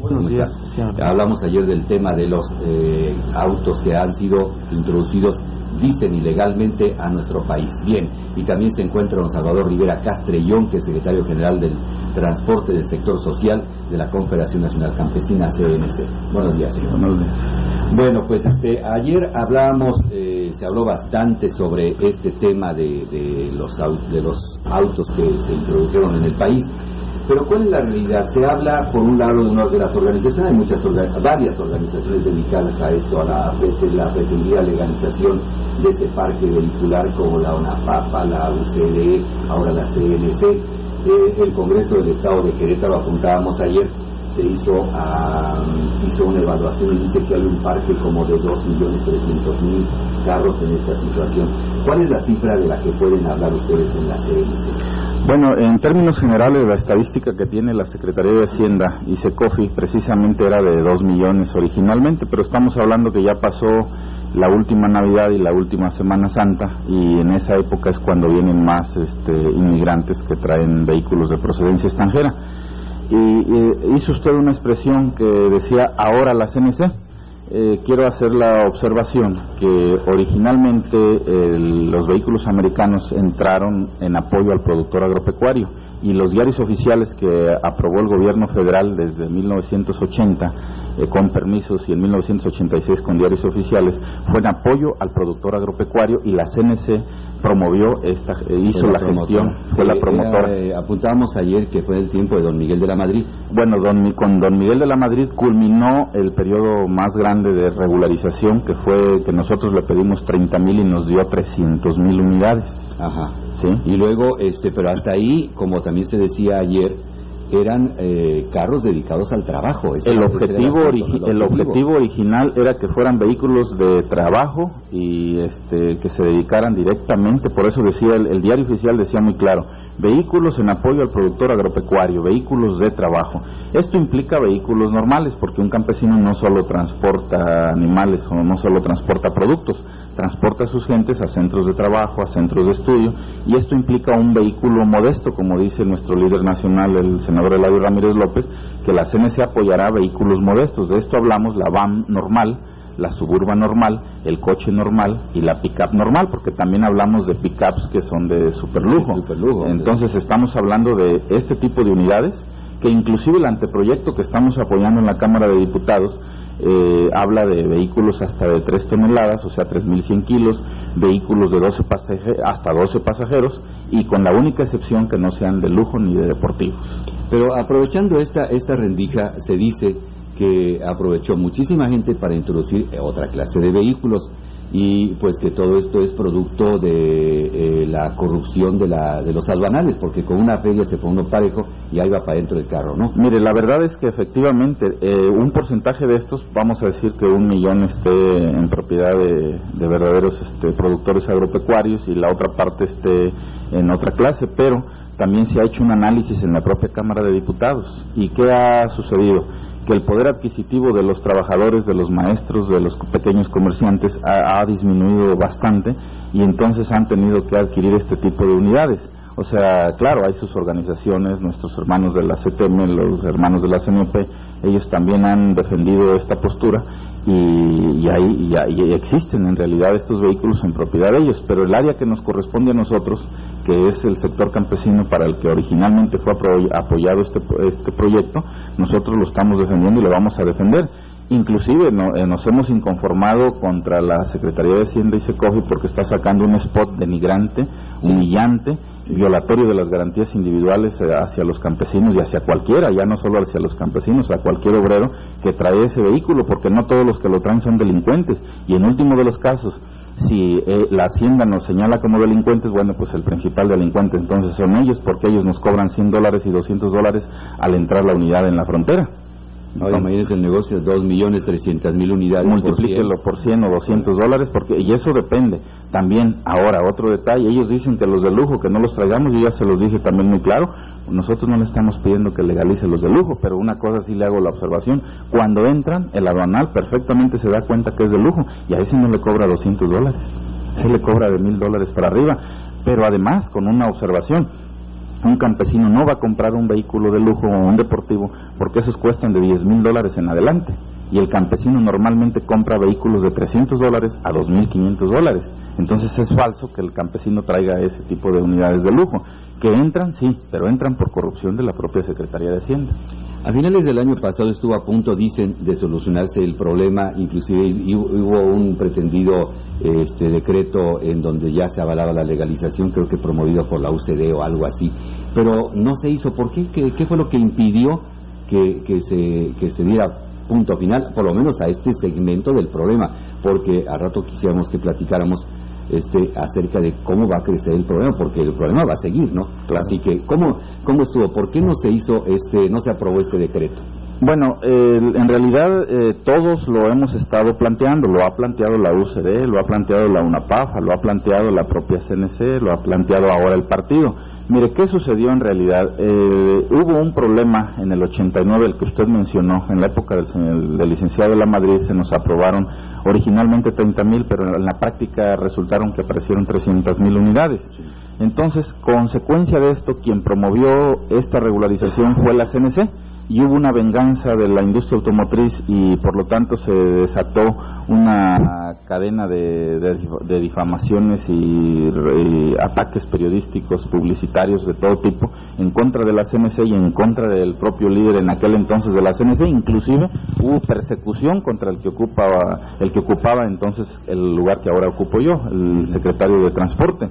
Buenos días. Hablamos ayer del tema de los autos que han sido introducidos, dicen, ilegalmente a nuestro país. Bien, y también se encuentra don Salvador Rivera Castrellón, que es secretario general del Transporte del Sector Social de la Confederación Nacional Campesina, CNC. Buenos días, señor. Buenos días. Bueno, pues ayer hablábamos, se habló bastante sobre este tema de los autos que se introdujeron en el país. Pero ¿cuál es la realidad? Se habla, por un lado, de las organizaciones, hay varias organizaciones dedicadas a esto, a la pretendida legalización de ese parque vehicular, como la ONAPAPA, la UCD, ahora la CNC. El Congreso del Estado de Querétaro, apuntábamos ayer, se hizo una evaluación y dice que hay un parque como de 2.300.000 carros en esta situación. ¿Cuál es la cifra de la que pueden hablar ustedes en la CNC? Bueno, en términos generales, la estadística que tiene la Secretaría de Hacienda y Secofi precisamente era de 2 millones originalmente, pero estamos hablando que ya pasó la última Navidad y la última Semana Santa, y en esa época es cuando vienen más inmigrantes que traen vehículos de procedencia extranjera. Y hizo usted una expresión que decía ahora la CNC. Quiero hacer la observación que originalmente los vehículos americanos entraron en apoyo al productor agropecuario, y los diarios oficiales que aprobó el gobierno federal desde 1980 con permisos, y en 1986 con diarios oficiales, fue en apoyo al productor agropecuario, y la CNC promovió hizo la gestión, fue la promotora. Apuntábamos ayer que fue el tiempo de don Miguel de la Madrid. Bueno, con don Miguel de la Madrid culminó el periodo más grande de regularización, que fue que nosotros le pedimos 30,000 y nos dio 300,000 unidades. Ajá. ¿Sí? Y luego, pero hasta ahí, como también se decía ayer, eran carros dedicados al trabajo. El objetivo original era que fueran vehículos de trabajo y que se dedicaran directamente. Por eso decía el diario oficial, decía muy claro: vehículos en apoyo al productor agropecuario, vehículos de trabajo. Esto implica vehículos normales, porque un campesino no solo transporta animales o no solo transporta productos, transporta a sus gentes a centros de trabajo, a centros de estudio, y esto implica un vehículo modesto, como dice nuestro líder nacional, el senador Eladio Ramírez López, que la CNC apoyará vehículos modestos. De esto hablamos: la van normal, la Suburban normal, el coche normal y la pick-up normal, porque también hablamos de pick-ups que son de superlujo. Entonces estamos hablando de este tipo de unidades, que inclusive el anteproyecto que estamos apoyando en la Cámara de Diputados habla de vehículos hasta de 3 toneladas, o sea 3.100 kilos, vehículos de hasta 12 pasajeros, y con la única excepción que no sean de lujo ni de deportivos. Pero aprovechando esta rendija, se dice que aprovechó muchísima gente para introducir otra clase de vehículos, y pues que todo esto es producto de la corrupción de los aduanales, porque con una feria se pone uno parejo y ahí va para dentro del carro, ¿no? Mire, la verdad es que efectivamente un porcentaje de estos, vamos a decir que 1 millón esté en propiedad de verdaderos productores agropecuarios, y la otra parte esté en otra clase, pero también se ha hecho un análisis en la propia Cámara de Diputados. ¿Y qué ha sucedido? Que el poder adquisitivo de los trabajadores, de los maestros, de los pequeños comerciantes ha disminuido bastante, y entonces han tenido que adquirir este tipo de unidades. O sea, claro, hay sus organizaciones, nuestros hermanos de la CTM, los hermanos de la CNP, ellos también han defendido esta postura, y existen en realidad estos vehículos en propiedad de ellos, pero el área que nos corresponde a nosotros, que es el sector campesino para el que originalmente fue apoyado este proyecto, nosotros lo estamos defendiendo y lo vamos a defender. Inclusive nos hemos inconformado contra la Secretaría de Hacienda y Secofi, porque está sacando un spot denigrante, humillante, violatorio de las garantías individuales hacia los campesinos y hacia cualquiera, ya no solo hacia los campesinos, a cualquier obrero que trae ese vehículo, porque no todos los que lo traen son delincuentes. Y en último de los casos, si la Hacienda nos señala como delincuentes, bueno, pues el principal delincuente entonces son ellos, porque ellos nos cobran $100 y $200 al entrar la unidad en la frontera. Ahora imagínense el negocio, 2.300.000 unidades. Multiplíquelo por 100 o $200, y eso depende. También, ahora, otro detalle: ellos dicen que los de lujo, que no los traigamos. Yo ya se los dije también muy claro, nosotros no le estamos pidiendo que legalice los de lujo, pero una cosa sí le hago la observación: cuando entran, el aduanal perfectamente se da cuenta que es de lujo, y a ese no le cobra $200, se le cobra de $1,000 para arriba. Pero además, con una observación: un campesino no va a comprar un vehículo de lujo o un deportivo porque esos cuestan de $10,000 en adelante, y el campesino normalmente compra vehículos de $300 a $2,500. Entonces es falso que el campesino traiga ese tipo de unidades de lujo, que entran, sí, pero entran por corrupción de la propia Secretaría de Hacienda. A finales del año pasado estuvo a punto, dicen, de solucionarse el problema, inclusive hubo un pretendido decreto en donde ya se avalaba la legalización, creo que promovido por la UCD o algo así, pero no se hizo. ¿Por qué? ¿Qué fue lo que impidió que se diera punto final, por lo menos a este segmento del problema? Porque a rato quisiéramos que platicáramos acerca de cómo va a crecer el problema, porque el problema va a seguir, ¿no? Claro. Así que, ¿cómo estuvo? ¿Por qué no se hizo no se aprobó este decreto? Bueno, en realidad todos lo hemos estado planteando, lo ha planteado la UCD, lo ha planteado la UNAPAFA, lo ha planteado la propia CNC, lo ha planteado ahora el partido. Mire, ¿qué sucedió en realidad? Hubo un problema en el 89, el que usted mencionó, en la época del licenciado de la Madrid se nos aprobaron originalmente 30,000, pero en la práctica resultaron que aparecieron 300,000 unidades. Entonces, consecuencia de esto, quien promovió esta regularización fue la CNC, y hubo una venganza de la industria automotriz y por lo tanto se desató una cadena de difamaciones y ataques periodísticos, publicitarios de todo tipo en contra de la CNC y en contra del propio líder en aquel entonces de la CNC. Inclusive hubo persecución contra el que ocupaba entonces el lugar que ahora ocupo yo, el secretario de Transporte.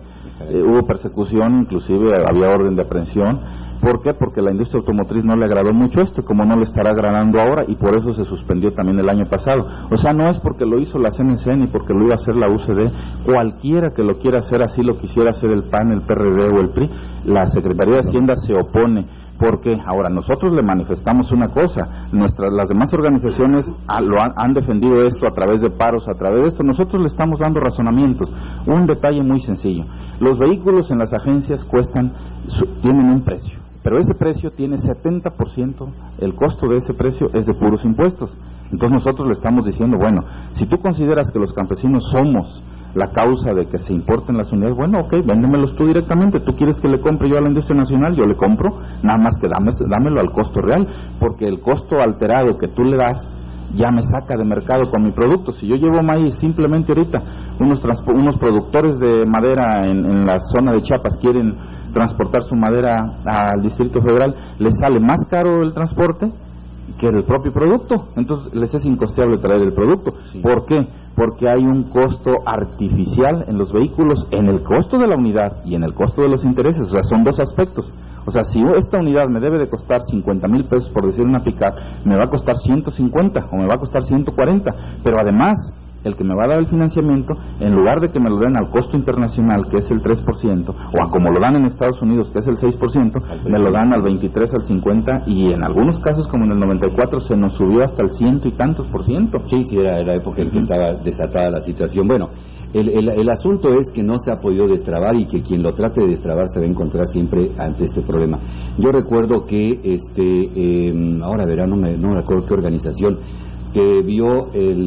Hubo persecución, inclusive había orden de aprehensión. ¿Por qué? Porque la industria automotriz no le agradó mucho como no le estará agradando ahora, y por eso se suspendió también el año pasado. O sea, no es porque lo hizo la CNC ni porque lo iba a hacer la UCD, cualquiera que lo quiera hacer así, lo quisiera hacer el PAN, el PRD o el PRI, la Secretaría de Hacienda se opone. Porque ahora nosotros le manifestamos una cosa, las demás organizaciones han defendido esto a través de paros, a través de esto, nosotros le estamos dando razonamientos. Un detalle muy sencillo: los vehículos en las agencias tienen un precio, pero ese precio tiene 70%, el costo de ese precio es de puros impuestos. Entonces nosotros le estamos diciendo, bueno, si tú consideras que los campesinos somos la causa de que se importen las unidades, bueno, ok, véndemelos tú directamente. Tú quieres que le compre yo a la industria nacional, yo le compro, nada más que dámelo al costo real, porque el costo alterado que tú le das ya me saca de mercado con mi producto. Si yo llevo maíz, simplemente ahorita unos productores de madera en la zona de Chiapas quieren transportar su madera al Distrito Federal, les sale más caro el transporte que el propio producto, entonces les es incosteable traer el producto. Sí. ¿Por qué? Porque hay un costo artificial en los vehículos, en el costo de la unidad y en el costo de los intereses. O sea, son dos aspectos. O sea, si esta unidad me debe de costar 50,000 pesos, por decir una pick-up, me va a costar 150 o me va a costar 140, pero además el que me va a dar el financiamiento, en lugar de que me lo den al costo internacional, que es el 3%, o a como lo dan en Estados Unidos, que es el 6%, me lo dan al 23, al 50, y en algunos casos, como en el 94, se nos subió hasta el 100 y tantos %. Sí, era la época en que estaba desatada la situación. Bueno, el asunto es que no se ha podido destrabar, y que quien lo trate de destrabar se va a encontrar siempre ante este problema. Yo recuerdo que, ahora verán, no me recuerdo qué organización, que vio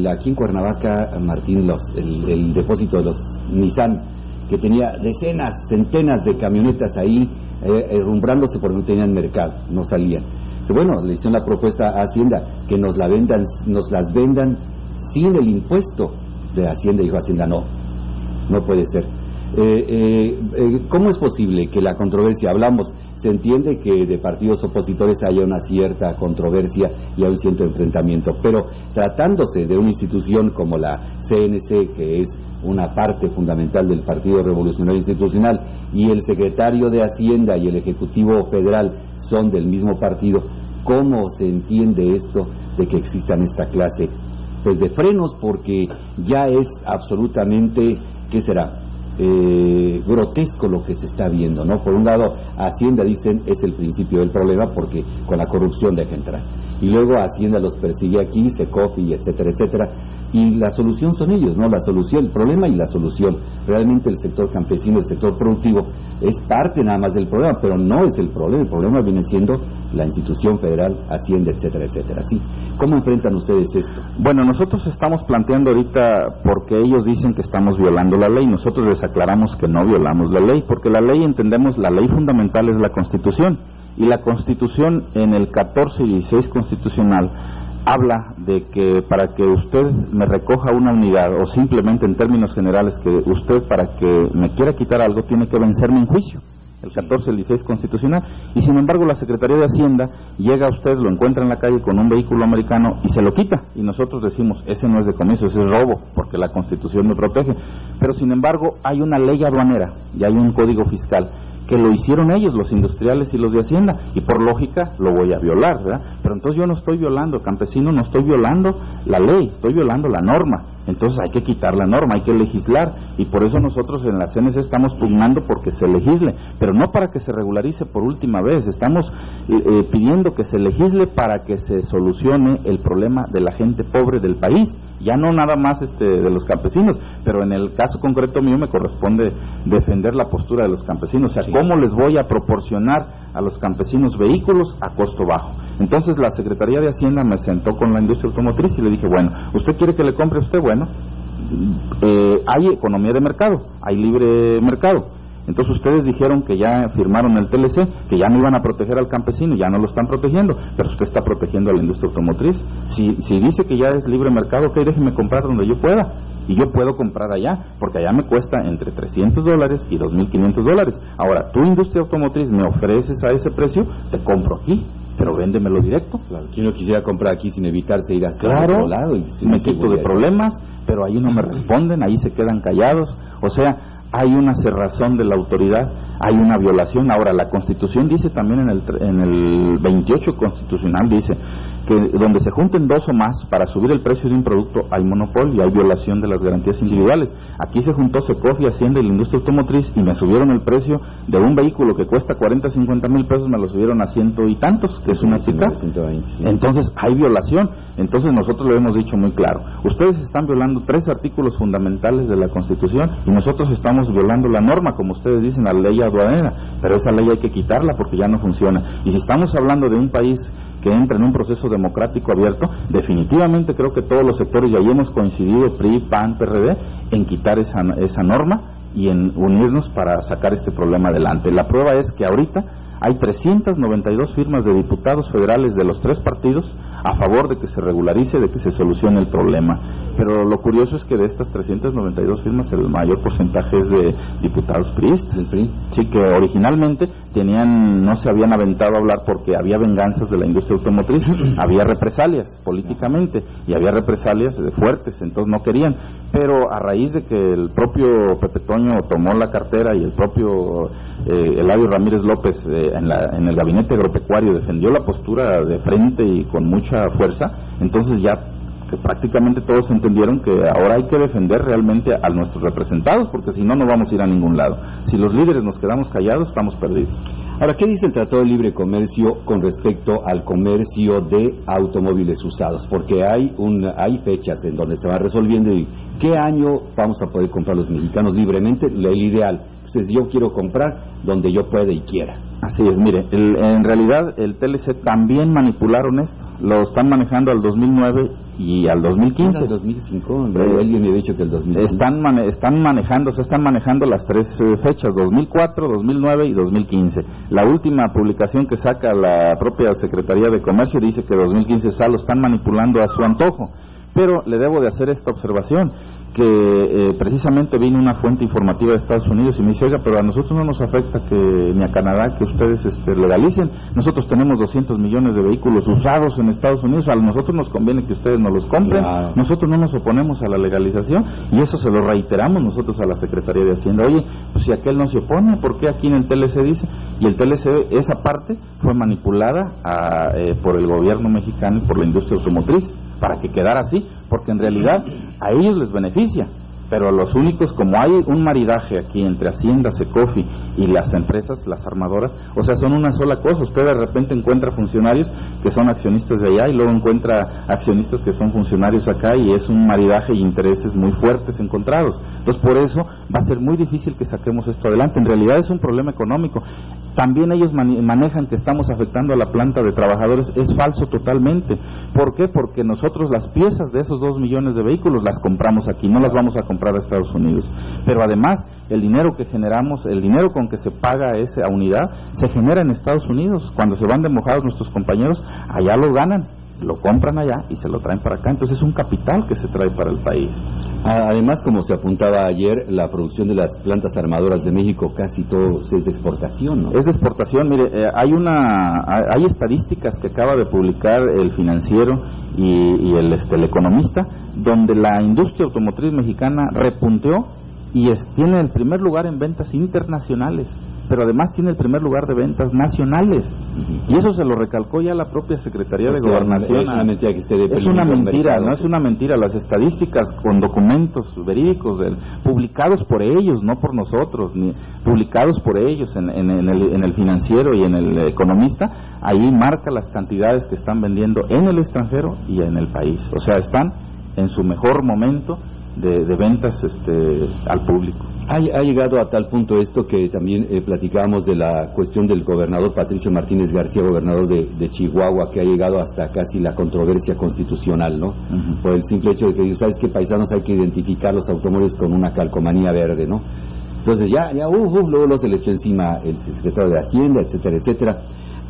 aquí en Cuernavaca, Martín, el depósito de los Nissan, que tenía decenas, centenas de camionetas ahí, herrumbrándose porque no tenían mercado, no salían. Que bueno, le hicieron la propuesta a Hacienda, que nos las vendan sin el impuesto de Hacienda. Dijo Hacienda, no puede ser. ¿Cómo es posible que la controversia, se entiende que de partidos opositores haya una cierta controversia y hay un cierto enfrentamiento, pero tratándose de una institución como la CNC, que es una parte fundamental del Partido Revolucionario Institucional, y el secretario de Hacienda y el Ejecutivo Federal son del mismo partido, ¿cómo se entiende esto de que existan esta clase de frenos? Porque ya es absolutamente, ¿qué será?, grotesco lo que se está viendo, ¿no? Por un lado, Hacienda, dicen, es el principio del problema porque con la corrupción deja entrar, y luego Hacienda los persigue aquí, Secofi, etcétera, etcétera, y la solución son ellos, ¿no? La solución, el problema y la solución. Realmente el sector campesino, el sector productivo es parte nada más del problema, pero no es el problema viene siendo la institución federal, Hacienda, etcétera, etcétera. ¿Sí? ¿Cómo enfrentan ustedes esto? Bueno, nosotros estamos planteando ahorita, porque ellos dicen que estamos violando la ley, nosotros les aclaramos que no violamos la ley, porque la ley, entendemos, la ley fundamental es la Constitución, y la Constitución en el 14 y 16 constitucional habla de que para que usted me recoja una unidad, o simplemente en términos generales, que usted para que me quiera quitar algo tiene que vencerme en juicio, el 14 y el 16 constitucional, y sin embargo la Secretaría de Hacienda llega a usted, lo encuentra en la calle con un vehículo americano y se lo quita, y nosotros decimos, ese no es decomiso, ese es robo, porque la Constitución me protege, pero sin embargo hay una ley aduanera y hay un código fiscal que lo hicieron ellos, los industriales y los de Hacienda, y por lógica lo voy a violar, ¿verdad? Pero entonces yo no estoy violando, campesino, no estoy violando la ley, estoy violando la norma. Entonces hay que quitar la norma, hay que legislar, y por eso nosotros en la CNC estamos pugnando porque se legisle, pero no para que se regularice por última vez, estamos pidiendo que se legisle para que se solucione el problema de la gente pobre del país, ya no nada más de los campesinos, pero en el caso concreto mío me corresponde defender la postura de los campesinos, o sea, ¿cómo les voy a proporcionar a los campesinos vehículos a costo bajo? Entonces la Secretaría de Hacienda me sentó con la industria automotriz y le dije, bueno, ¿usted quiere que le compre a usted? Bueno, hay economía de mercado, hay libre mercado. Entonces ustedes dijeron que ya firmaron el TLC, que ya no iban a proteger al campesino, ya no lo están protegiendo, pero usted está protegiendo a la industria automotriz. Si dice que ya es libre mercado, ok, déjeme comprar donde yo pueda, y yo puedo comprar allá, porque allá me cuesta entre $300 y $2,500. Ahora, tu industria automotriz me ofreces a ese precio, te compro aquí, pero véndemelo directo. Claro, quien no quisiera comprar aquí sin evitarse ir hasta otro lado. Y me quito de problemas, pero ahí no me responden, ahí se quedan callados. O sea, hay una cerrazón de la autoridad, hay una violación. Ahora, la Constitución dice también en el 28 constitucional, dice que donde se junten dos o más para subir el precio de un producto hay monopolio y hay violación de las garantías individuales. Aquí se juntó Secofi, Hacienda y la industria automotriz y me subieron el precio de un vehículo que cuesta 40, 50 mil pesos, me lo subieron a ciento y tantos, que es una pick-up. Entonces hay violación. Entonces nosotros lo hemos dicho muy claro, ustedes están violando 3 artículos fundamentales de la Constitución y nosotros estamos violando la norma, como ustedes dicen, la ley aduanera, pero esa ley hay que quitarla porque ya no funciona. Y si estamos hablando de un país que entra en un proceso democrático abierto, definitivamente creo que todos los sectores, y ahí hemos coincidido, PRI, PAN, PRD, en quitar esa norma y en unirnos para sacar este problema adelante. La prueba es que ahorita hay 392 firmas de diputados federales de los 3 partidos a favor de que se regularice, de que se solucione el problema. Pero lo curioso es que de estas 392 firmas el mayor porcentaje es de diputados priistas. Sí, que originalmente no se habían aventado a hablar porque había venganzas de la industria automotriz, había represalias políticamente y había represalias fuertes, entonces no querían. Pero a raíz de que el propio Pepe Toño tomó la cartera y el propio Eladio Ramírez López en el gabinete agropecuario defendió la postura de frente y con mucha fuerza, entonces ya que prácticamente todos entendieron que ahora hay que defender realmente a nuestros representados, porque si no, no vamos a ir a ningún lado. Si los líderes nos quedamos callados, estamos perdidos. Ahora, ¿qué dice el Tratado de Libre Comercio con respecto al comercio de automóviles usados? Porque hay fechas en donde se va resolviendo y ¿qué año vamos a poder comprar los mexicanos libremente? Lo ideal. Entonces, yo quiero comprar donde yo pueda y quiera. Así es, mire, en realidad el TLC también manipularon esto, lo están manejando al 2009 y al 2015. ¿Al 2005? Alguien me ha dicho que el 2005. Están manejando las 3 fechas, 2004, 2009 y 2015. La última publicación que saca la propia Secretaría de Comercio dice que 2015 ya lo están manipulando a su antojo. Pero le debo de hacer esta observación, que precisamente vino una fuente informativa de Estados Unidos y me dice, oiga, pero a nosotros no nos afecta ni a Canadá que ustedes legalicen, nosotros tenemos 200 millones de vehículos usados en Estados Unidos, a nosotros nos conviene que ustedes nos los compren, claro. Nosotros no nos oponemos a la legalización y eso se lo reiteramos nosotros a la Secretaría de Hacienda, oye, pues si aquel no se opone, ¿por qué aquí en el TLC dice? Y el TLC, esa parte fue manipulada por el gobierno mexicano y por la industria automotriz para que quedara así, porque en realidad a ellos les beneficia, Pero los únicos, como hay un maridaje aquí entre Hacienda, Secofi y las empresas, las armadoras, o sea, son una sola cosa. Usted de repente encuentra funcionarios que son accionistas de allá y luego encuentra accionistas que son funcionarios acá, y es un maridaje y intereses muy fuertes encontrados. Entonces, por eso va a ser muy difícil que saquemos esto adelante. En realidad es un problema económico. También ellos manejan que estamos afectando a la planta de trabajadores. Es falso totalmente. ¿Por qué? Porque nosotros las piezas de esos 2 millones de vehículos las compramos aquí, no las vamos a comprar a Estados Unidos. Pero además, el dinero que generamos, el dinero con que se paga esa unidad, se genera en Estados Unidos. Cuando se van de mojados nuestros compañeros, allá lo ganan, lo compran allá y se lo traen para acá. Entonces es un capital que se trae para el país. Además, como se apuntaba ayer, la producción de las plantas armadoras de México casi todo es de exportación, ¿no? Es de exportación. Mire, hay estadísticas que acaba de publicar el Financiero y el Economista, donde la industria automotriz mexicana repunteó y tiene el primer lugar en ventas internacionales, pero además tiene el primer lugar de ventas nacionales. Y eso se lo recalcó ya la propia Secretaría de Gobernación. Es una mentira que esté Es una mentira, no es una mentira. Las estadísticas con documentos verídicos publicados por ellos, no por nosotros, ni publicados por ellos en el Financiero y en el Economista, ahí marca las cantidades que están vendiendo en el extranjero y en el país. O sea, están en su mejor momento de ventas al público. Ha llegado a tal punto esto que también platicábamos de la cuestión del gobernador Patricio Martínez García, gobernador de Chihuahua, que ha llegado hasta casi la controversia constitucional, ¿no? Por el simple hecho de que, ¿sabes qué, paisanos? Hay que identificar los automóviles con una calcomanía verde, ¿no? Entonces luego se le echó encima el secretario de Hacienda, etcétera, etcétera.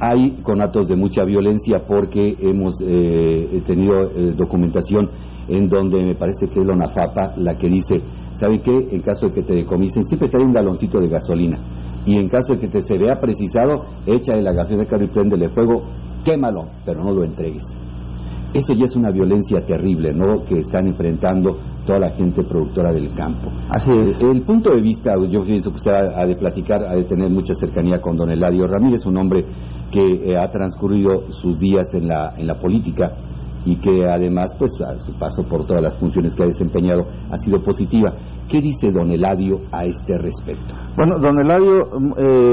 Hay conatos de mucha violencia porque hemos tenido documentación en donde me parece que es la ONAFAPA la que dice, ¿sabe qué? En caso de que te decomisen, siempre trae un galoncito de gasolina, y en caso de que se vea precisado, échale la gasolina del carro y préndele fuego, quémalo, pero no lo entregues. Eso ya es una violencia terrible, ¿no?, que están enfrentando toda la gente productora del campo. Así es. El punto de vista, yo pienso que usted ha de platicar, ha de tener mucha cercanía con don Eladio Ramírez, un hombre que ha transcurrido sus días en la política, y que además, pues, a su paso por todas las funciones que ha desempeñado ha sido positiva. ¿Qué dice don Eladio a este respecto? Bueno, don Eladio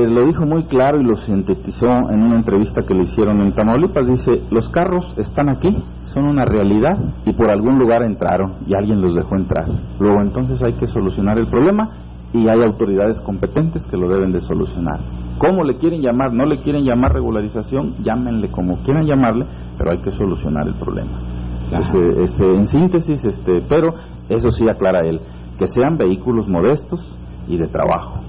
lo dijo muy claro y lo sintetizó en una entrevista que le hicieron en Tamaulipas. Dice, los carros están aquí, son una realidad, y por algún lugar entraron y alguien los dejó entrar. Luego entonces hay que solucionar el problema, y hay autoridades competentes que lo deben de solucionar. ¿Cómo le quieren llamar? ¿No le quieren llamar regularización? Llámenle como quieran llamarle, pero hay que solucionar el problema. En síntesis, pero eso sí aclara él, que sean vehículos modestos y de trabajo.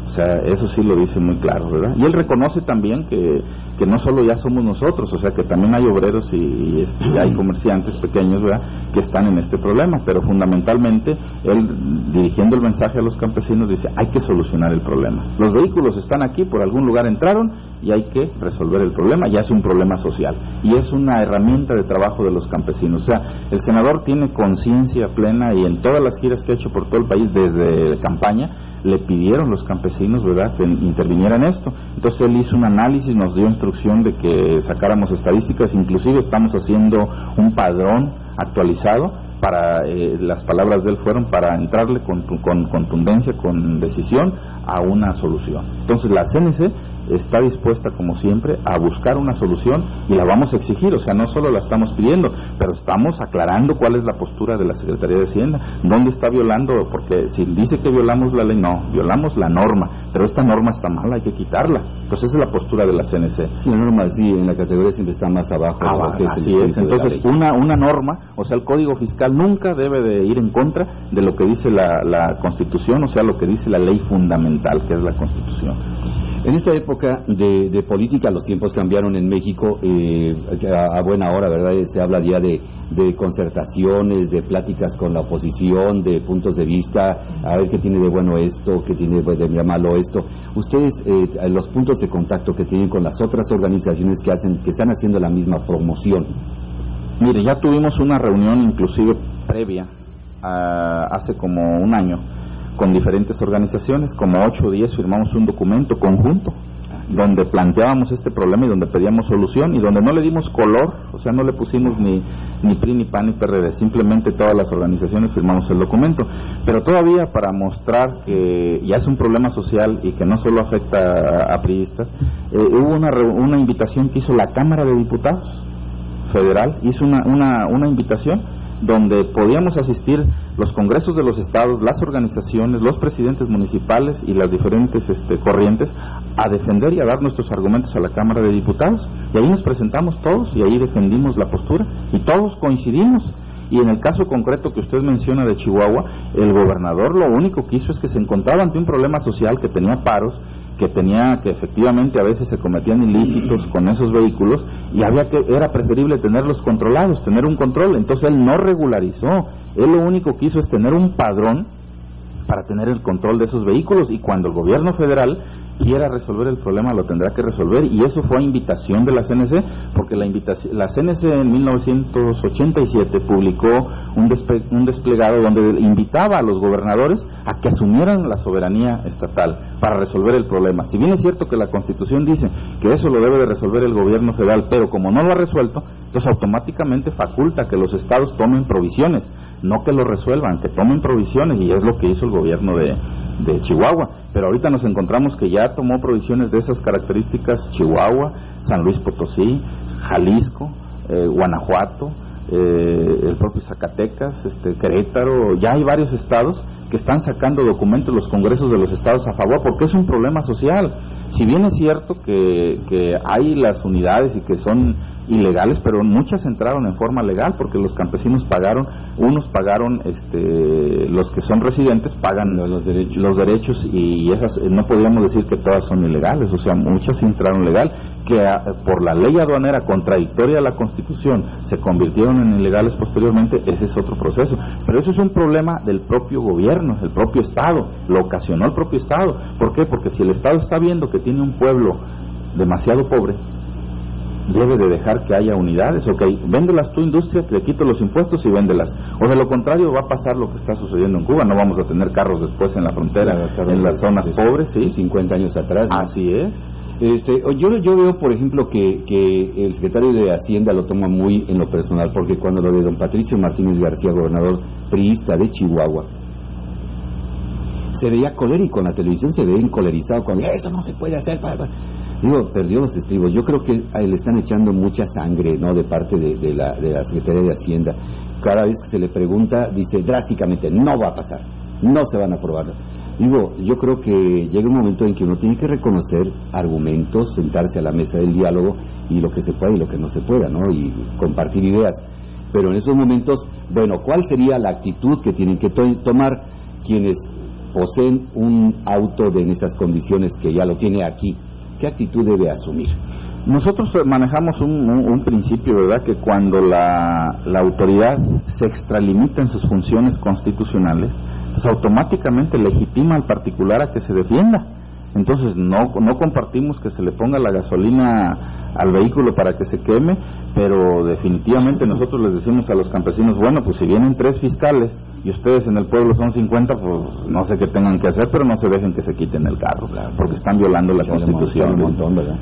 O sea, eso sí lo dice muy claro, ¿verdad? Y él reconoce también que no solo ya somos nosotros, o sea, que también hay obreros y hay comerciantes pequeños, ¿verdad?, que están en este problema, pero fundamentalmente él, dirigiendo el mensaje a los campesinos, dice, hay que solucionar el problema. Los vehículos están aquí, por algún lugar entraron, y hay que resolver el problema. Ya es un problema social y es una herramienta de trabajo de los campesinos. O sea, el senador tiene conciencia plena, y en todas las giras que ha hecho por todo el país desde campaña, le pidieron los campesinos, ¿verdad?, que interviniera en esto. Entonces él hizo un análisis, nos dio instrucción de que sacáramos estadísticas, inclusive estamos haciendo un padrón actualizado para, las palabras de él fueron, para entrarle con contundencia, con decisión a una solución. Entonces la CNC está dispuesta, como siempre, a buscar una solución, y la vamos a exigir. O sea, no solo la estamos pidiendo, pero estamos aclarando cuál es la postura de la Secretaría de Hacienda, dónde está violando, porque si dice que violamos la ley, no, violamos la norma, pero esta norma está mal, hay que quitarla. Entonces esa es la postura de la CNC. Sí, la norma sí, en la categoría siempre está más abajo. Así es. Entonces una norma, o sea, el Código Fiscal nunca debe de ir en contra de lo que dice la Constitución, o sea, lo que dice la ley fundamental, que es la Constitución. En esta época de política los tiempos cambiaron en México, a buena hora, ¿verdad? Se habla ya de concertaciones, de pláticas con la oposición, de puntos de vista, a ver qué tiene de bueno esto, qué tiene de malo esto. Ustedes, los puntos de contacto que tienen con las otras organizaciones que están haciendo la misma promoción. Mire, ya tuvimos una reunión inclusive previa, hace como un año, con diferentes organizaciones, como 8 o 10 firmamos un documento conjunto, donde planteábamos este problema y donde pedíamos solución y donde no le dimos color, o sea, no le pusimos ni PRI, ni PAN, ni PRD, simplemente todas las organizaciones firmamos el documento. Pero todavía para mostrar que ya es un problema social y que no solo afecta a priistas, hubo una invitación que hizo la Cámara de Diputados Federal, hizo una invitación donde podíamos asistir los congresos de los estados, las organizaciones, los presidentes municipales y las diferentes corrientes a defender y a dar nuestros argumentos a la Cámara de Diputados, y ahí nos presentamos todos y ahí defendimos la postura y todos coincidimos. Y en el caso concreto que usted menciona de Chihuahua, el gobernador lo único que hizo es que se encontraba ante un problema social, que tenía paros, que efectivamente a veces se cometían ilícitos con esos vehículos y era preferible tenerlos controlados, tener un control. Entonces él no regularizó, él lo único que hizo es tener un padrón para tener el control de esos vehículos, y cuando el gobierno federal quiera resolver el problema lo tendrá que resolver, y eso fue a invitación de la CNC, porque la CNC en 1987 publicó un desplegado donde invitaba a los gobernadores a que asumieran la soberanía estatal para resolver el problema. Si bien es cierto que la Constitución dice que eso lo debe de resolver el gobierno federal, pero como no lo ha resuelto, entonces automáticamente faculta que los estados tomen provisiones, no que lo resuelvan, que tomen provisiones, y es lo que hizo el gobierno de Chihuahua. Pero ahorita nos encontramos que ya tomó provisiones de esas características Chihuahua, San Luis Potosí, Jalisco, Guanajuato, el propio Zacatecas, Querétaro. Ya hay varios estados que están sacando documentos, los congresos de los estados a favor, porque es un problema social. Si bien es cierto que hay las unidades y que son ilegales, pero muchas entraron en forma legal, porque los campesinos pagaron, los que son residentes pagan los derechos, y esas no podríamos decir que todas son ilegales, o sea, muchas entraron legal, que por la ley aduanera contradictoria a la Constitución se convirtieron en ilegales posteriormente. Ese es otro proceso, pero eso es un problema del propio gobierno, el propio Estado, lo ocasionó el propio Estado. ¿Por qué? Porque si el Estado está viendo que tiene un pueblo demasiado pobre, debe de dejar que haya unidades. Ok, véndelas tu industria, te quito los impuestos y véndelas, o de lo contrario va a pasar lo que está sucediendo en Cuba, no vamos a tener carros después en la frontera, en las zonas pobres, ¿sí? 50 años atrás, ¿no? Así es. Yo veo, por ejemplo, que el secretario de Hacienda lo toma muy en lo personal, porque cuando lo de don Patricio Martínez García, gobernador priista de Chihuahua, se veía colérico en la televisión, se veía encolerizado cuando eso no se puede hacer. Perdió los estribos. Yo creo que le están echando mucha sangre, ¿no?, de parte de la Secretaría de Hacienda. Cada vez que se le pregunta, dice drásticamente, no va a pasar, no se van a aprobar. Yo creo que llega un momento en que uno tiene que reconocer argumentos, sentarse a la mesa del diálogo, y lo que se pueda y lo que no se pueda, ¿no?, y compartir ideas. Pero en esos momentos, ¿cuál sería la actitud que tienen que tomar quienes poseen un auto en esas condiciones que ya lo tiene aquí? ¿Qué actitud debe asumir? Nosotros manejamos un principio, ¿verdad?, que cuando la autoridad se extralimita en sus funciones constitucionales, pues automáticamente legitima al particular a que se defienda. Entonces no compartimos que se le ponga la gasolina al vehículo para que se queme, pero definitivamente nosotros les decimos a los campesinos, pues si vienen 3 fiscales y ustedes en el pueblo son 50, pues no sé qué tengan que hacer, pero no se dejen que se quiten el carro, porque están violando la Constitución.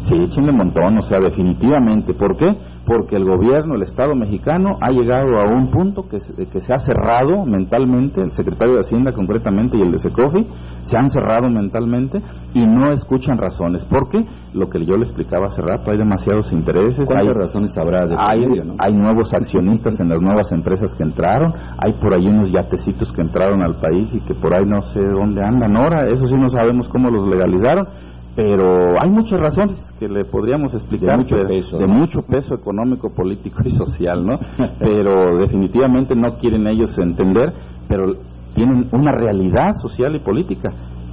Sí, échenle montón, o sea, definitivamente. ¿Por qué? Porque el gobierno, el Estado mexicano ha llegado a un punto que se ha cerrado mentalmente, el secretario de Hacienda concretamente y el de Secofi se han cerrado mentalmente y no escuchan razones. ¿Por qué? Lo que yo le explicaba hace rato, hay demasiados intereses. ¿Cuántas razones habrá de medio, no? Hay nuevos accionistas en las nuevas empresas que entraron, hay por ahí unos yatecitos que entraron al país y que por ahí no sé dónde andan ahora, eso sí no sabemos cómo los legalizaron, pero hay muchas razones que le podríamos explicar, de mucho peso económico, político y social, ¿no? Pero definitivamente no quieren ellos entender, pero tienen una realidad social y política.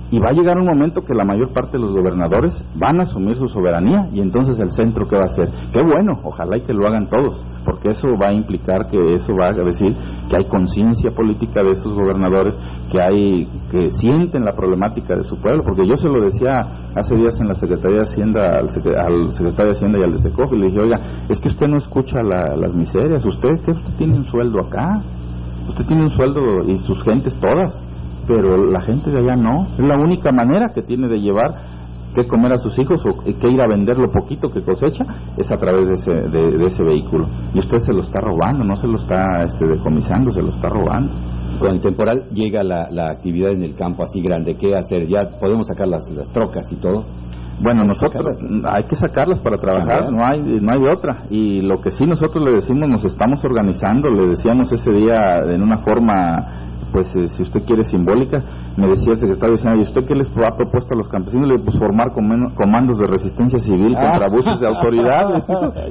Y va a llegar un momento que la mayor parte de los gobernadores van a asumir su soberanía, y entonces el centro, ¿qué va a hacer? Qué bueno, ojalá y que lo hagan todos, porque eso va a implicar que eso va a decir que hay conciencia política de esos gobernadores, que sienten la problemática de su pueblo, porque yo se lo decía hace días en la Secretaría de Hacienda al secretario de Hacienda y al de Secofi, y le dije, oiga, es que usted no escucha las miserias, usted tiene un sueldo acá, usted tiene un sueldo y sus gentes todas, pero la gente de allá no. Es la única manera que tiene de llevar qué comer a sus hijos o qué ir a vender lo poquito que cosecha, es a través de ese vehículo. Y usted se lo está robando, no se lo está decomisando, se lo está robando. Con el temporal llega la actividad en el campo así grande, ¿qué hacer? ¿Ya podemos sacar las trocas y todo? Bueno, nosotros hay que sacarlas para trabajar, no hay de otra. Y lo que sí nosotros le decimos, nos estamos organizando, le decíamos ese día en una forma, pues si usted quiere simbólica, me decía el secretario, ¿y usted qué les ha propuesto a los campesinos? Le digo, pues formar comandos de resistencia civil contra abusos de autoridad.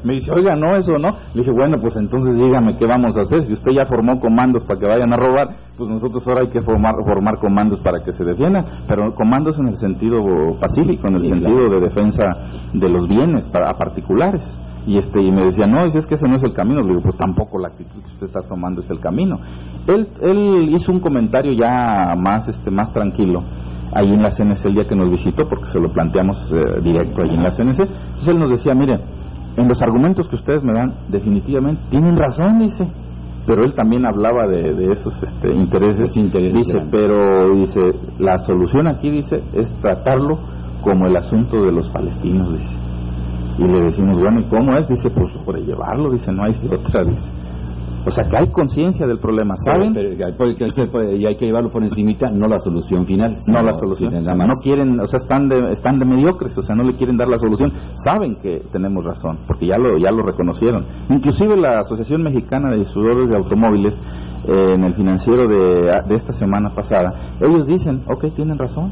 Me dice, oiga, no, eso no. Le dije, bueno, pues entonces dígame qué vamos a hacer. Si usted ya formó comandos para que vayan a robar, pues nosotros ahora hay que formar comandos para que se defiendan, pero comandos en el sentido pacífico, en el sentido de defensa de los bienes a particulares. Y me decía, no, es que ese no es el camino. Le digo, pues tampoco la actitud que usted está tomando es el camino. Él hizo un comentario ya más tranquilo ahí en la CNC el día que nos visitó, porque se lo planteamos directo ahí en la CNC. Entonces él nos decía, mire, en los argumentos que ustedes me dan, definitivamente tienen razón, dice, pero él también hablaba de esos intereses, dice, pero dice, la solución aquí, dice, es tratarlo como el asunto de los palestinos, dice. Y le decimos, bueno, ¿y cómo es? Dice, pues sobrellevarlo, dice, no hay otra, dice. O sea, que hay conciencia del problema, ¿saben? Y hay que llevarlo por encimita, no la solución final. No la solución. No quieren, o sea, están de mediocres, o sea, no le quieren dar la solución. Saben que tenemos razón, porque ya lo reconocieron. Inclusive la Asociación Mexicana de Distribuidores de Automóviles, en el financiero de esta semana pasada, ellos dicen, ok, tienen razón.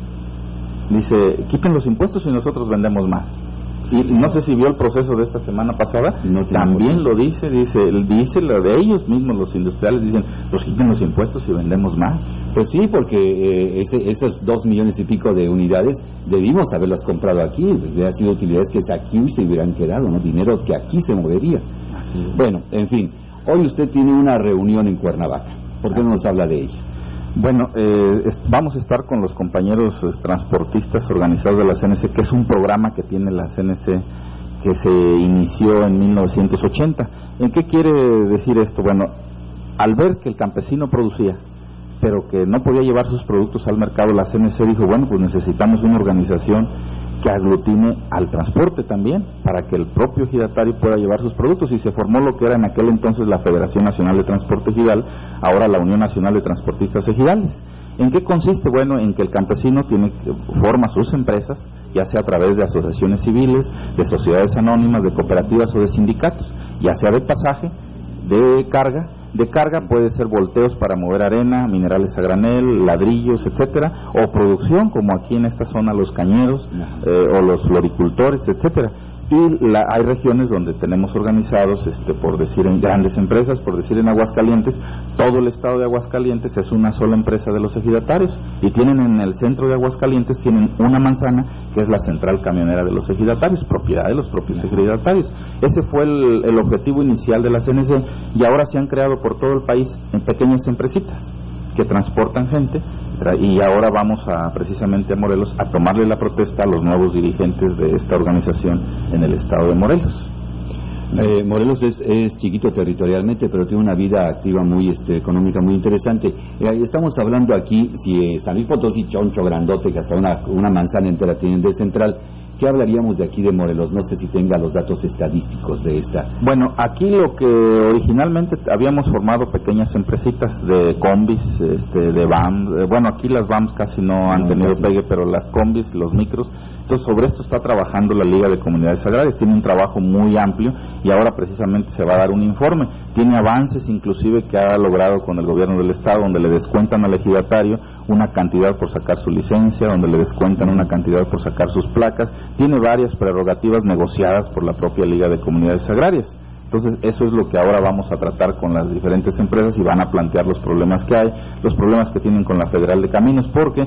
Dice, quiten los impuestos y nosotros vendemos más. Y no sé si vio el proceso de esta semana pasada, también lo dice lo de ellos mismos, los industriales dicen, pues quiten los impuestos y vendemos más. Pues sí, porque esos 2 millones y pico de unidades debimos haberlas comprado aquí, hubieran sido utilidades que aquí se hubieran quedado, ¿no? Dinero que aquí se movería. Bueno, en fin, hoy usted tiene una reunión en Cuernavaca, ¿por qué no nos habla de ella? Bueno, vamos a estar con los compañeros transportistas organizados de la CNC, que es un programa que tiene la CNC que se inició en 1980. ¿En qué quiere decir esto? Bueno, al ver que el campesino producía, pero que no podía llevar sus productos al mercado, la CNC dijo, bueno, pues necesitamos una organización que aglutine al transporte también, para que el propio ejidatario pueda llevar sus productos, y se formó lo que era en aquel entonces la Federación Nacional de Transporte Ejidal, ahora la Unión Nacional de Transportistas Ejidales. ¿En qué consiste? Bueno, en que el campesino forma sus empresas, ya sea a través de asociaciones civiles, de sociedades anónimas, de cooperativas o de sindicatos, ya sea de pasaje, de carga. De carga puede ser volteos para mover arena, minerales a granel, ladrillos, etcétera, o producción, como aquí en esta zona los cañeros o los floricultores, etcétera. Y hay regiones donde tenemos organizados, por decir en grandes empresas, por decir en Aguascalientes, todo el estado de Aguascalientes es una sola empresa de los ejidatarios, y tienen en el centro de Aguascalientes, tienen una manzana que es la central camionera de los ejidatarios, propiedad de los propios ejidatarios. Ese fue el objetivo inicial de la CNC, y ahora se han creado por todo el país en pequeñas empresitas que transportan gente, y ahora vamos precisamente a Morelos a tomarle la protesta a los nuevos dirigentes de esta organización en el estado de Morelos. Morelos es chiquito territorialmente, pero tiene una vida activa muy económica muy interesante. Estamos hablando aquí, si San Luis Potosí, choncho grandote, que hasta una manzana entera tienen de central, ¿qué hablaríamos de aquí de Morelos? No sé si tenga los datos estadísticos de esta. Bueno, aquí lo que originalmente habíamos formado pequeñas empresitas de combis, de VAM. Bueno, aquí las VAMs casi no han tenido pegue, pero las combis, los micros. Entonces, sobre esto está trabajando la Liga de Comunidades Agrarias. Tiene un trabajo muy amplio y ahora precisamente se va a dar un informe. Tiene avances inclusive que ha logrado con el gobierno del estado, donde le descuentan al ejidatario una cantidad por sacar su licencia, donde le descuentan una cantidad por sacar sus placas. Tiene varias prerrogativas negociadas por la propia Liga de Comunidades Agrarias. Entonces, eso es lo que ahora vamos a tratar con las diferentes empresas, y van a plantear los problemas que hay, los problemas que tienen con la Federal de Caminos, porque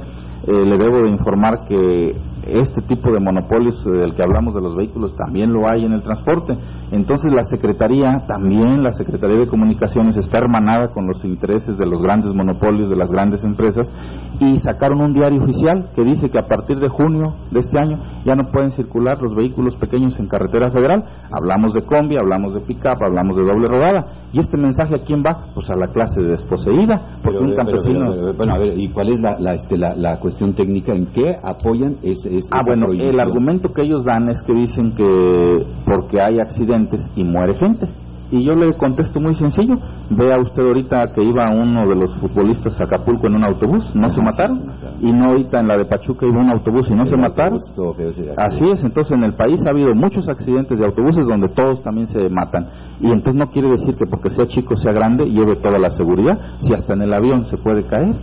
le debo de informar que este tipo de monopolios del que hablamos de los vehículos también lo hay en el transporte. Entonces la Secretaría, también la Secretaría de Comunicaciones, está hermanada con los intereses de los grandes monopolios, de las grandes empresas, y sacaron un diario oficial que dice que a partir de junio de este año ya no pueden circular los vehículos pequeños en carretera federal. Hablamos de combi, hablamos de pick-up, hablamos de doble rodada. ¿Y este mensaje a quién va? Pues a la clase de desposeída, porque un campesino... Bueno, a ver, ¿y cuál es la cuestión técnica? ¿En qué apoyan esa bueno, prohibición? El argumento que ellos dan es que dicen que porque hay accidentes y muere gente. Y yo le contesto muy sencillo: vea usted ahorita que iba uno de los futbolistas a Acapulco en un autobús, no se mataron, y no ahorita en la de Pachuca iba un autobús y no se mataron. Así es. Entonces en el país ha habido muchos accidentes de autobuses donde todos también se matan, y entonces no quiere decir que porque sea chico sea grande lleve toda la seguridad, si hasta en el avión se puede caer.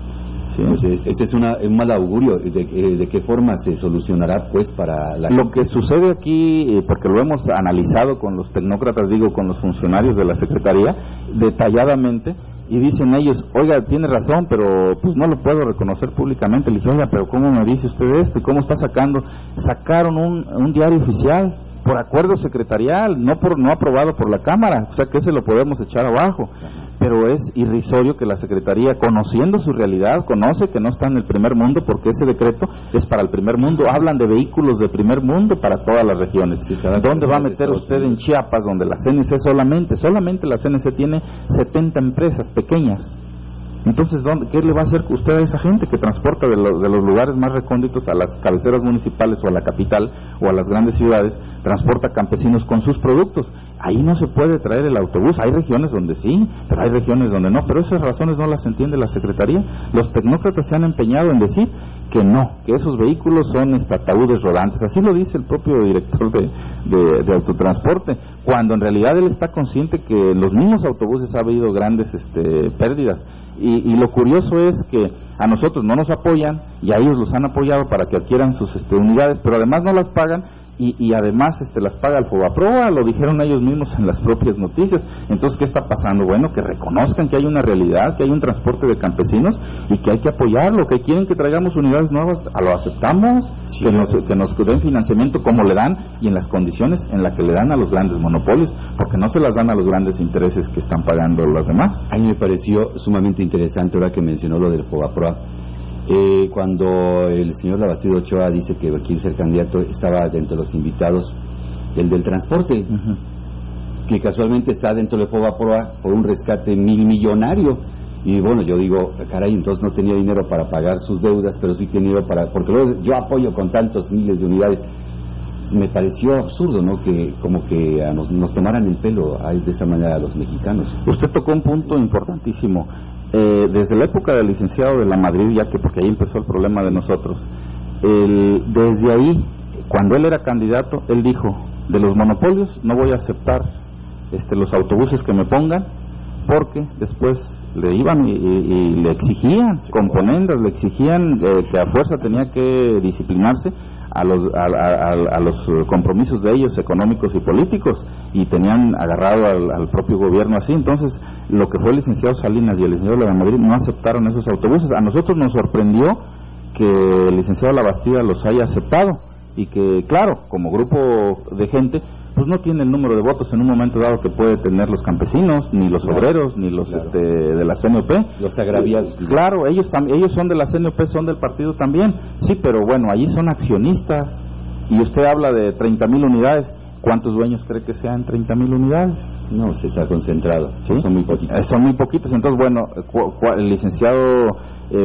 Sí. Ese es un mal augurio. ¿De qué forma se solucionará, pues, para la Lo que sucede aquí, porque lo hemos analizado con los tecnócratas, con los funcionarios de la Secretaría, detalladamente, y dicen ellos: oiga, tiene razón, pero pues no lo puedo reconocer públicamente. Le dije: oiga, pero ¿cómo me dice usted esto? ¿Y cómo está sacando? Sacaron un diario oficial, por acuerdo secretarial, no aprobado por la Cámara, o sea que ese lo podemos echar abajo. Pero es irrisorio que la Secretaría, conociendo su realidad, conoce que no está en el primer mundo, porque ese decreto es para el primer mundo. Hablan de vehículos de primer mundo para todas las regiones. ¿Dónde va a meter usted en Chiapas, donde la CNC solamente la CNC tiene 70 empresas pequeñas? Entonces, ¿qué le va a hacer usted a esa gente que transporta de los lugares más recónditos a las cabeceras municipales o a la capital o a las grandes ciudades? Transporta campesinos con sus productos. Ahí no se puede traer el autobús. Hay regiones donde sí, pero hay regiones donde no. Pero esas razones no las entiende la Secretaría. Los tecnócratas se han empeñado en decir que no, que esos vehículos son ataúdes rodantes. Así lo dice el propio director de autotransporte, cuando en realidad él está consciente que en los mismos autobuses ha habido grandes pérdidas. Y lo curioso es que a nosotros no nos apoyan y a ellos los han apoyado para que adquieran sus unidades, pero además no las pagan y además las paga el Fobaproa, lo dijeron ellos mismos en las propias noticias. Entonces, ¿qué está pasando? Bueno, que reconozcan que hay una realidad, que hay un transporte de campesinos y que hay que apoyarlo, que quieren que traigamos unidades nuevas, lo aceptamos, sí, que nos den financiamiento como le dan y en las condiciones en las que le dan a los grandes monopolios, porque no se las dan a los grandes intereses que están pagando los demás. A mí me pareció sumamente interesante ahora que mencionó lo del Fobaproa. Cuando el señor Labastida Ochoa dice que quiere ser candidato, estaba dentro de los invitados del transporte, que casualmente está dentro de Fobaproa por un rescate millonario. Y bueno, yo digo, caray, entonces no tenía dinero para pagar sus deudas, pero sí tenía dinero porque luego yo apoyo con tantos miles de unidades. Me pareció absurdo, ¿no? Que como que nos tomaran el pelo de esa manera a los mexicanos. Usted tocó un punto importantísimo. Desde la época del licenciado de la Madrid, porque ahí empezó el problema de nosotros, desde ahí, cuando él era candidato, él dijo: de los monopolios no voy a aceptar los autobuses que me pongan, porque después le iban y le exigían componendas, le exigían que a fuerza tenía que disciplinarse a los compromisos de ellos económicos y políticos, y tenían agarrado al propio gobierno así. Entonces, lo que fue el licenciado Salinas y el licenciado de la Madrid no aceptaron esos autobuses. A nosotros nos sorprendió que el licenciado Labastida los haya aceptado, y que, claro, como grupo de gente, pues no tiene el número de votos en un momento dado que puede tener los campesinos, ni los obreros, ni los de la CNOP. Los agraviados. Claro, ellos son de la CNOP, son del partido también. Sí, pero bueno, allí son accionistas. Y usted habla de 30,000 unidades. ¿Cuántos dueños cree que sean 30,000 unidades? No, se está concentrado. ¿Sí? Son muy poquitos. Son muy poquitos. Entonces, bueno, el licenciado,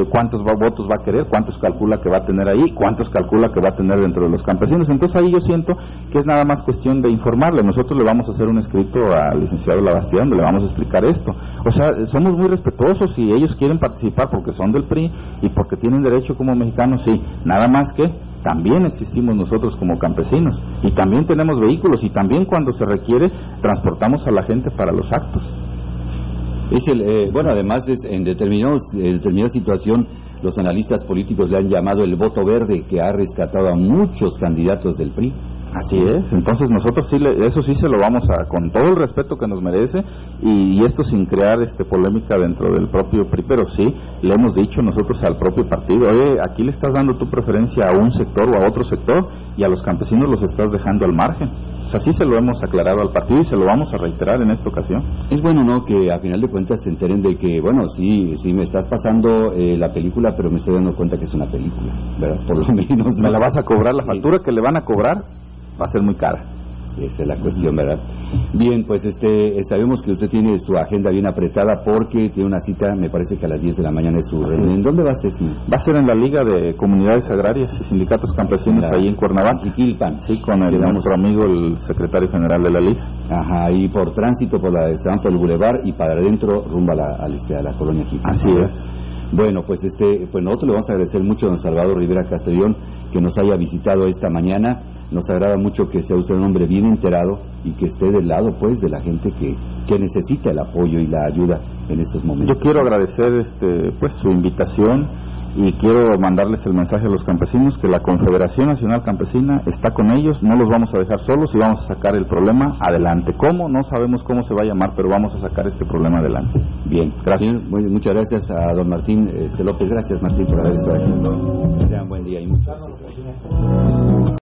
¿cuántos votos va a querer? ¿Cuántos calcula que va a tener ahí? ¿Cuántos calcula que va a tener dentro de los campesinos? Entonces, ahí yo siento que es nada más cuestión de informarle. Nosotros le vamos a hacer un escrito al licenciado Labastida donde le vamos a explicar esto. O sea, somos muy respetuosos y ellos quieren participar porque son del PRI y porque tienen derecho como mexicanos, sí. Nada más que también existimos nosotros como campesinos y también tenemos vehículos y también cuando se requiere transportamos a la gente para los actos. Bueno, además en determinada situación los analistas políticos le han llamado el voto verde, que ha rescatado a muchos candidatos del PRI. Así es, entonces nosotros sí, eso sí se lo vamos con todo el respeto que nos merece, y esto sin crear polémica dentro del propio PRI, pero sí le hemos dicho nosotros al propio partido: oye, aquí le estás dando tu preferencia a un sector o a otro sector y a los campesinos los estás dejando al margen. O sea, sí se lo hemos aclarado al partido y se lo vamos a reiterar en esta ocasión. Es bueno, ¿no?, que a final de cuentas se enteren de que, bueno, sí me estás pasando la película, pero me estoy dando cuenta que es una película, ¿verdad? Por lo menos. Me la vas a cobrar, la factura que le van a cobrar va a ser muy cara. Esa es la cuestión, ¿verdad? Bien, pues sabemos que usted tiene su agenda bien apretada porque tiene una cita, me parece que a las 10 de la mañana es su reunión. ¿Dónde va a ser? Va a ser en la Liga de Comunidades Agrarias y Sindicatos Campesinos, ahí en Cuernavaca. Jiquilpan. Sí, con nuestro amigo, el secretario general de la Liga. Ajá, y por tránsito se van por el bulevar y para adentro rumbo a la colonia Jiquilpan. Así es. Bueno, pues pues nosotros le vamos a agradecer mucho a don Salvador Rivera Castellón que nos haya visitado esta mañana. Nos agrada mucho que sea usted un hombre bien enterado y que esté del lado, pues, de la gente que necesita el apoyo y la ayuda en estos momentos. Yo quiero agradecer pues su invitación y quiero mandarles el mensaje a los campesinos que la Confederación Nacional Campesina está con ellos, no los vamos a dejar solos y vamos a sacar el problema adelante. ¿Cómo? No sabemos cómo se va a llamar, pero vamos a sacar este problema adelante. Bien, gracias. Muchas gracias a don Martín López. Gracias, Martín, por haber estado aquí. Que tengan buen día y muchas gracias.